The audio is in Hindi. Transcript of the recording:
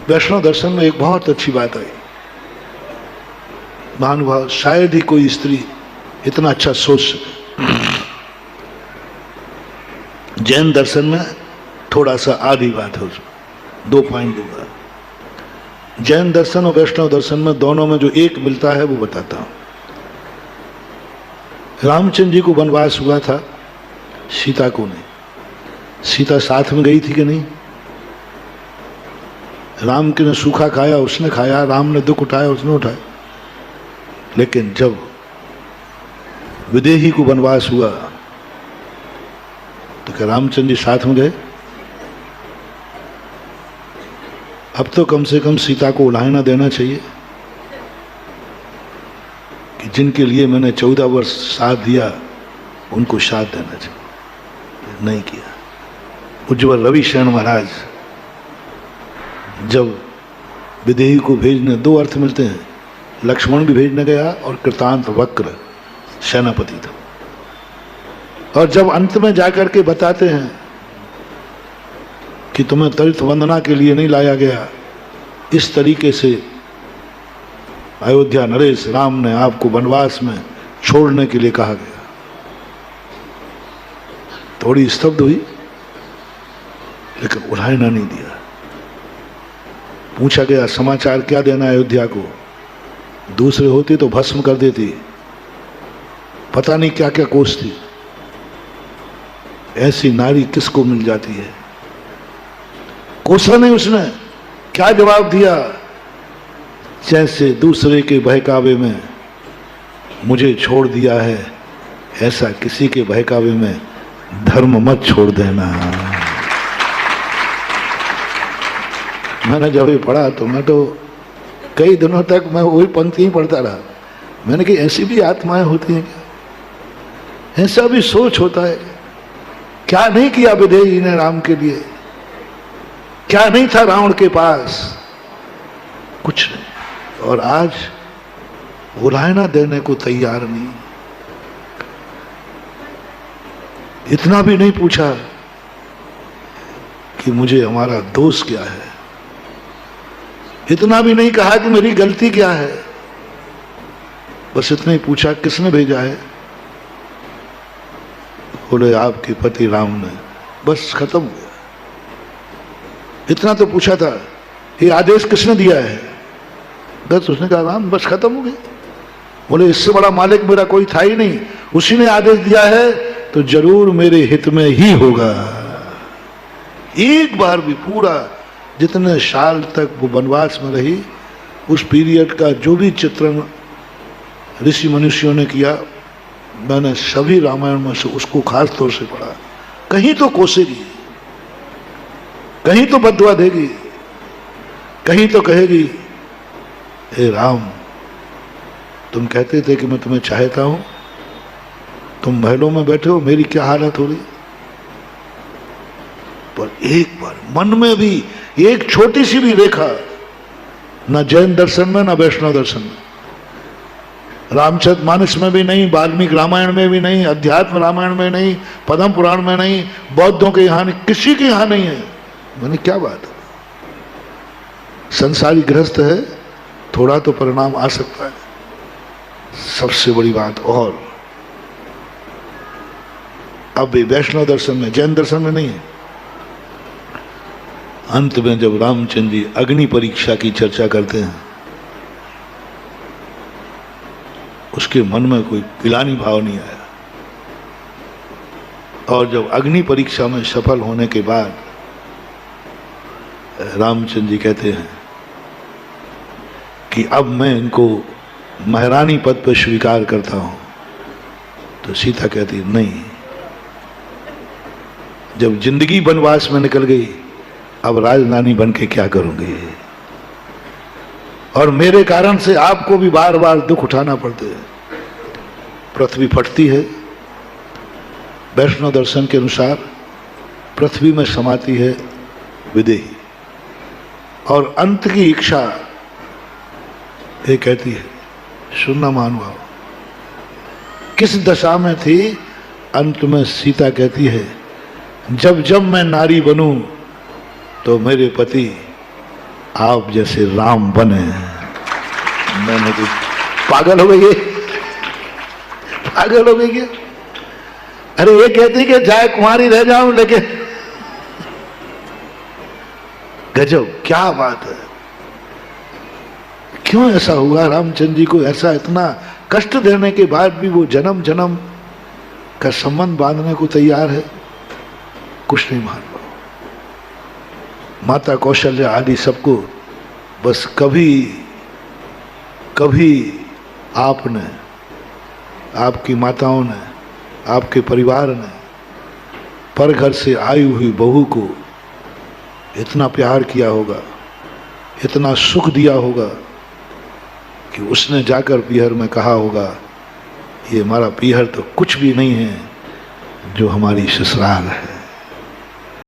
वैष्णव दर्शन में एक बहुत अच्छी बात आई, महानुभाव, शायद ही कोई स्त्री इतना अच्छा सोच सके। जैन दर्शन में थोड़ा सा आधी बात है, उसमें 2 पॉइंट दूंगा। जैन दर्शन और वैष्णव दर्शन में दोनों में जो एक मिलता है वो बताता हूं। रामचंद्र जी को वनवास हुआ था, सीता को नहीं। सीता साथ में गई थी कि नहीं? राम के ने सूखा खाया, उसने खाया, राम ने दुख उठाया, उसने उठाया। लेकिन जब विदेही को वनवास हुआ तो क्या रामचंद्र जी साथ में गए? अब तो कम से कम सीता को उलाहना देना चाहिए कि जिनके लिए मैंने 14 वर्ष साथ दिया उनको साथ देना चाहिए। नहीं किया। उज्ज्वल रविशरण महाराज जब विदेही को भेजने, 2 अर्थ मिलते हैं, लक्ष्मण भी भेजने गया और कृतांत वक्र सेनापति था। और जब अंत में जाकर के बताते हैं कि तुम्हें तीर्थ वंदना के लिए नहीं लाया गया, इस तरीके से अयोध्या नरेश राम ने आपको वनवास में छोड़ने के लिए कहा गया। थोड़ी स्तब्ध हुई, लेकिन उलाहना नहीं दिया। पूछा गया समाचार क्या देना अयोध्या को, दूसरे होती तो भस्म कर देती, पता नहीं क्या क्या कोसती। ऐसी नारी किसको मिल जाती है? कोसा नहीं उसने, क्या जवाब दिया? जैसे दूसरे के बहकावे में मुझे छोड़ दिया है, ऐसा किसी के बहकावे में धर्म मत छोड़ देना। मैंने जब ये पढ़ा तो मैं तो कई दिनों तक मैं वही पंक्ति ही पढ़ता रहा। मैंने कहा ऐसी भी आत्माएं होती हैं क्या? ऐसा भी सोच होता है? क्या नहीं किया विदेही ने राम के लिए? क्या नहीं था रावण के पास? कुछ नहीं। और आज उलाहना देने को तैयार नहीं। इतना भी नहीं पूछा कि मुझे हमारा दोष क्या है, इतना भी नहीं कहा कि मेरी गलती क्या है। बस इतना ही पूछा किसने भेजा है? बोले आपके पति राम ने। बस खत्म हो गया। इतना तो पूछा था, ये आदेश किसने दिया है? बस उसने कहा राम, बस खत्म हो गया। बोले इससे बड़ा मालिक मेरा कोई था ही नहीं, उसी ने आदेश दिया है तो जरूर मेरे हित में ही होगा। एक बार भी पूरा जितने साल तक वो वनवास में रही, उस पीरियड का जो भी चित्रण ऋषि मनुष्यों ने किया, मैंने सभी रामायण में से उसको खास तौर से पढ़ा। कहीं तो कोसेगी, कहीं तो बददुआ देगी, कहीं तो कहेगी हे राम, तुम कहते थे कि मैं तुम्हें चाहता हूं, तुम महलों में बैठे हो, मेरी क्या हालत हो रही। पर एक बार मन में भी एक छोटी सी भी रेखा, न जैन दर्शन में न वैष्णव दर्शन में, रामचरितमानस में भी नहीं, वाल्मीकि रामायण में भी नहीं, अध्यात्म रामायण में नहीं, पद्म पुराण में नहीं, बौद्धों के यहां नहीं, किसी के यहां नहीं है। मैंने क्या बात है? संसारी गृहस्थ है, थोड़ा तो परिणाम आ सकता है। सबसे बड़ी बात, और अब भी वैष्णव दर्शन में, जैन दर्शन में नहीं है। अंत में जब रामचंद्र जी अग्नि परीक्षा की चर्चा करते हैं, उसके मन में कोई गिलानी भाव नहीं आया। और जब अग्नि परीक्षा में सफल होने के बाद रामचंद्र जी कहते हैं कि अब मैं इनको महारानी पद पर स्वीकार करता हूं, तो सीता कहती नहीं, जब जिंदगी वनवास में निकल गई, अब राजरानी बन के क्या करूंगी? और मेरे कारण से आपको भी बार बार दुख उठाना पड़ते है। पृथ्वी फटती है, वैष्णव दर्शन के अनुसार पृथ्वी में समाती है विदेही, और अंत की इच्छा ये कहती है, सुनना मानवा, किस दशा में थी? अंत में सीता कहती है, जब जब मैं नारी बनूं तो मेरे पति आप जैसे राम बने। मैंने तो पागल हो गई है, पागल हो गई है। अरे ये कहती कि चाहे कुंवारी रह जाऊं लेकिन, गजब, क्या बात है। क्यों ऐसा हुआ रामचंद्र जी को, ऐसा इतना कष्ट देने के बाद भी वो जन्म जन्म का संबंध बांधने को तैयार है? कुछ नहीं मान पाओ। माता कौशल्या आदि सबको बस कभी कभी आपने, आपकी माताओं ने, आपके परिवार ने पर घर से आई हुई बहू को इतना प्यार किया होगा, इतना सुख दिया होगा कि उसने जाकर पीहर में कहा होगा, ये हमारा पीहर तो कुछ भी नहीं है जो हमारी ससुराल है।